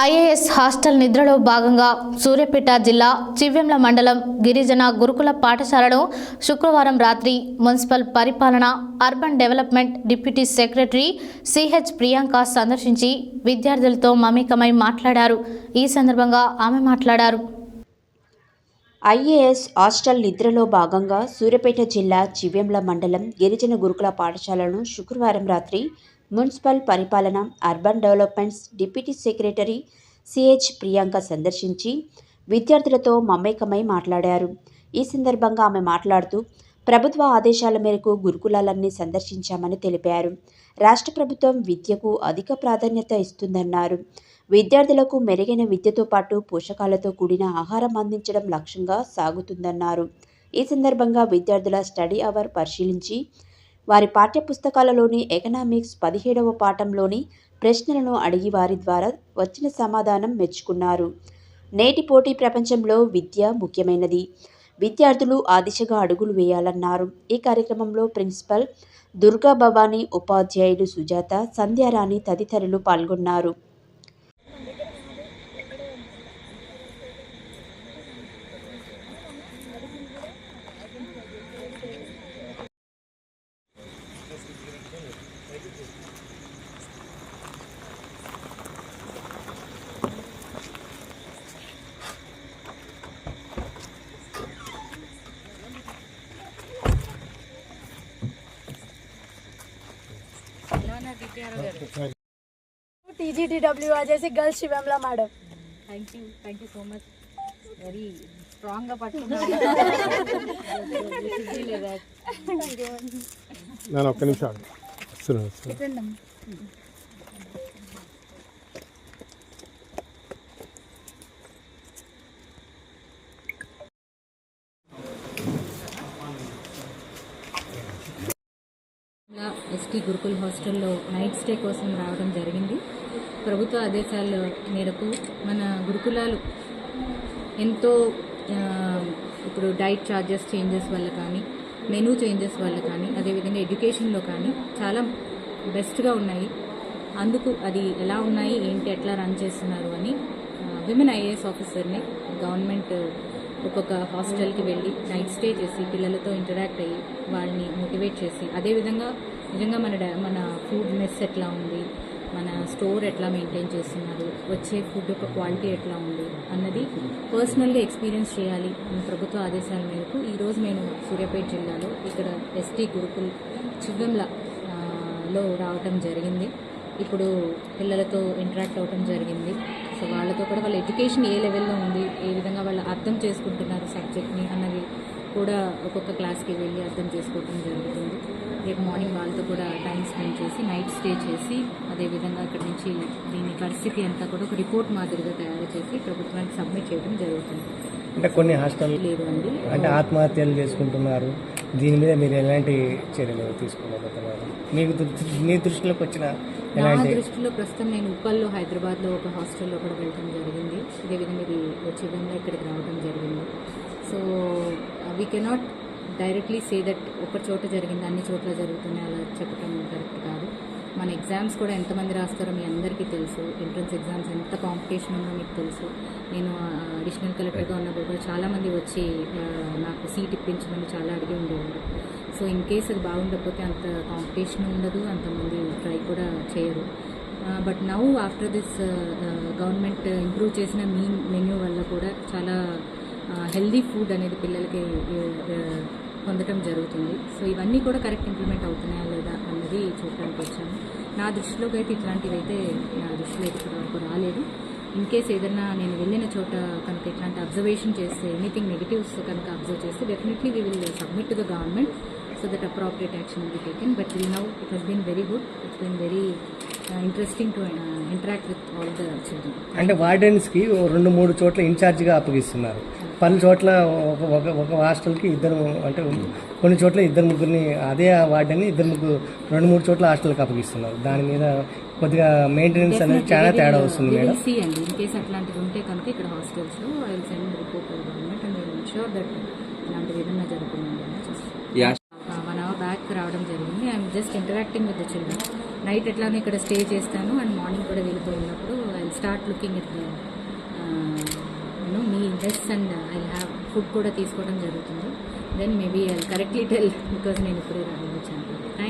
IAS hostel నిద్రలో భాగంగా సూర్యాపేట జిల్లా చివ్వెంల మండలం గిరిజన గురుకుల పాఠశాలను శుక్రవారం రాత్రి మున్సిపల్ పరిపాలన urban development deputy secretary CH Priyanka సందర్శించి విద్యార్థులతో మమేకమై మాట్లాడారు. ఈ సందర్భంగా ఆమె మాట్లాడారు. ఐఏఎస్ హాస్టల్ నిద్రలో భాగంగా సూర్యాపేట జిల్లా చివ్వెంల మండలం గిరిజన గురుకుల పాఠశాలను శుక్రవారం రాత్రి మున్సిపల్ పరిపాలన urban developments deputy secretary CH Priyanka సందర్శించి విద్యార్థులతో మమేకమై మాట్లాడారు. ఈ సందర్భంగా ఆమె మాట్లాడుతూ ప్రభుత్వ ఆదేశాల మేరకు గురుకులాలన్నీ సందర్శించామని తెలిపారు. రాష్ట్ర ప్రభుత్వం విద్యకు అధిక ప్రాధాన్యత ఇస్తుందన్నారు. విద్యార్థులకు మెరుగైన విద్యతో పాటు పోషకాలతో కూడిన ఆహారం అందించడం లక్ష్యంగా సాగుతుందన్నారు. ఈ సందర్భంగా విద్యార్థుల స్టడీ అవర్ పరిశీలించి వారి పాఠ్యపుస్తకాలలోని ఎకనామిక్స్ 17వ పాఠంలోని ప్రశ్నలను అడిగి వారి ద్వారా వచ్చిన సమాధానం మెచ్చుకున్నారు. నేటి పోటీ ప్రపంచంలో విద్య ముఖ్యమైనది. విద్యార్థులు ఆ దిశగా అడుగులు వేయాలన్నారు. ఈ కార్యక్రమంలో ప్రిన్సిపల్ దుర్గా భవానీ, ఉపాధ్యాయులు సుజాత, సంధ్యారాణి తదితరులు పాల్గొన్నారు. TGTW వచ్చేసి గర్ల్స్ శివంలా madam. Thank you so much. Very strong గా పట్టుకున్నాను. నేను ఒక్క నిమిషం ఎస్టీ గురుకుల్ హాస్టల్లో నైట్ స్టే కోసం రావడం జరిగింది. ప్రభుత్వ ఆదేశాల మేరకు మన గురుకులాలు ఎంతో ఇప్పుడు డైట్ ఛార్జెస్ చేంజెస్ వల్ల కానీ, మెనూ చేంజెస్ వల్ల కానీ, అదేవిధంగా ఎడ్యుకేషన్లో కానీ చాలా బెస్ట్గా ఉన్నాయి. అందుకు అది ఎలా ఉన్నాయి, ఏంటి, ఎట్లా రన్ చేస్తున్నారు అని విమెన్ ఐఏఎస్ ఆఫీసర్ని గవర్నమెంట్ ఒక్కొక్క హాస్టల్కి వెళ్ళి నైట్ స్టే చేసి పిల్లలతో ఇంటరాక్ట్ అయ్యి వాళ్ళని మోటివేట్ చేసి, అదేవిధంగా నిజంగా మన ఫుడ్ మెస్ ఎట్లా ఉంది, మన స్టోర్ ఎట్లా మెయింటైన్ చేస్తున్నారు, వచ్చే ఫుడ్ యొక్క క్వాలిటీ ఎట్లా ఉంది అన్నది పర్సనల్గా ఎక్స్పీరియన్స్ చేయాలి అన్న ప్రభుత్వ ఆదేశాల మేరకు ఈరోజు నేను సూర్యాపేట జిల్లాలో ఇక్కడ ఎస్టీ గురుకుల్ చివ్వెంలలో రావటం జరిగింది. ఇప్పుడు పిల్లలతో ఇంటరాక్ట్ అవ్వటం జరిగింది. సో వాళ్ళతో కూడా వాళ్ళ ఎడ్యుకేషన్ ఏ లెవెల్లో ఉంది, ఏ విధంగా వాళ్ళు అర్థం చేసుకుంటున్నారు సబ్జెక్ట్ని అన్నది కూడా ఒక్కొక్క క్లాస్కి వెళ్ళి అర్థం చేసుకోవటం జరుగుతుంది. రేపు మార్నింగ్ వాళ్ళతో కూడా టైం స్పెండ్ చేసి నైట్ స్టే చేసి, అదేవిధంగా అక్కడి నుంచి దీని పరిస్థితి అంతా కూడా ఒక రిపోర్ట్ మాదిరిగా తయారు చేసి ప్రభుత్వానికి సబ్మిట్ చేయడం జరుగుతుంది. అంటే కొన్ని హాస్టల్ లేదు అండి, అంటే ఆత్మహత్యలు చేసుకుంటున్నారు. దీని మీద మీరు ఎలాంటి చర్యలు తీసుకోబోతున్నారు? మీ దృష్టిలోకి వచ్చిన నా దృష్టిలో ప్రస్తుతం నేను ఉప్పల్లో హైదరాబాద్లో ఒక హాస్టల్లో కూడా వెళ్ళడం జరిగింది. అదేవిధంగా ఇది వచ్చే విధంగా ఇక్కడికి రావడం జరిగింది. So we cannot directly say that ఒక చోట జరిగింది అన్ని చోట్ల జరుగుతున్నాయి అలా చెప్పడం కరెక్ట్ కాదు. మన ఎగ్జామ్స్ కూడా ఎంతమంది రాస్తారో మీ అందరికీ తెలుసు. ఎంట్రన్స్ ఎగ్జామ్స్ ఎంత కాంపిటీషన్ ఉందో మీకు తెలుసు. నేను అడిషనల్ కలెక్టర్గా ఉన్నప్పుడు చాలామంది వచ్చి నాకు సీట్ ఇప్పించమని చాలా అడిగి ఉండేవారు. సో ఇన్ కేస్ అది బాగుండకపోతే అంత కాంపిటీషన్ ఉండదు, అంతమంది ట్రై కూడా చేయరు. But now after this government improve చేసిన మెన్యూ వల్ల కూడా చాలా హెల్దీ ఫుడ్ అనేది పిల్లలకి పొందడం జరుగుతుంది. సో ఇవన్నీ కూడా కరెక్ట్ ఇంప్లిమెంట్ అవుతున్నాయా లేదా అన్నది చూడటానికి వచ్చాను. నా దృష్టిలోకి అయితే ఇట్లాంటివి అయితే నా దృష్టిలో అయితే ఇప్పటివరకు రాలేదు. ఇన్ కేస్ ఏదైనా నేను వెళ్ళిన చోట కనుక ఇట్లాంటి అబ్జర్వేషన్ చేస్తే, ఎనీథింగ్ నెగిటివ్స్ కనుక అబ్జర్వ్ చేస్తే definitely we will submit to the government so that appropriate action will be taken. But till now it has been very good. It's been very interesting to interact with all the children. అంటే వార్డెన్స్కి 2-3 చోట్ల ఇన్ఛార్జిగా అప్పగిస్తున్నారు. పలు చోట్ల ఒక హాస్టల్కి ఇద్దరు, అంటే కొన్ని చోట్ల 2-3 అదే వార్డెన్ని 2-3 చోట్ల హాస్టల్కి అప్పగిస్తున్నారు. దాని మీద కొద్దిగా మెయింటెనెన్స్ అనేది చాలా తేడా వస్తుంది మేడం. అండి ఇన్ కేస్ అట్లాంటిది ఉంటే కనుక ఇక్కడ హాస్టల్స్లో I will send report to government and I will ensure that ఇలాంటిది ఏదైనా జరుగుతుందని చూస్తాను. 1 hour బ్యాక్ రావడం జరిగింది. I'm just interacting with the children. Night ఎట్లానే ఇక్కడ స్టే చేస్తాను అండ్ మార్నింగ్ కూడా వీళ్ళతో ఉన్నప్పుడు I will start looking it me dress and I have food కూడా తీసుకోవడం జరుగుతుంది. Then maybe I correctly tell because నేను ఇప్పుడే వచ్చాను.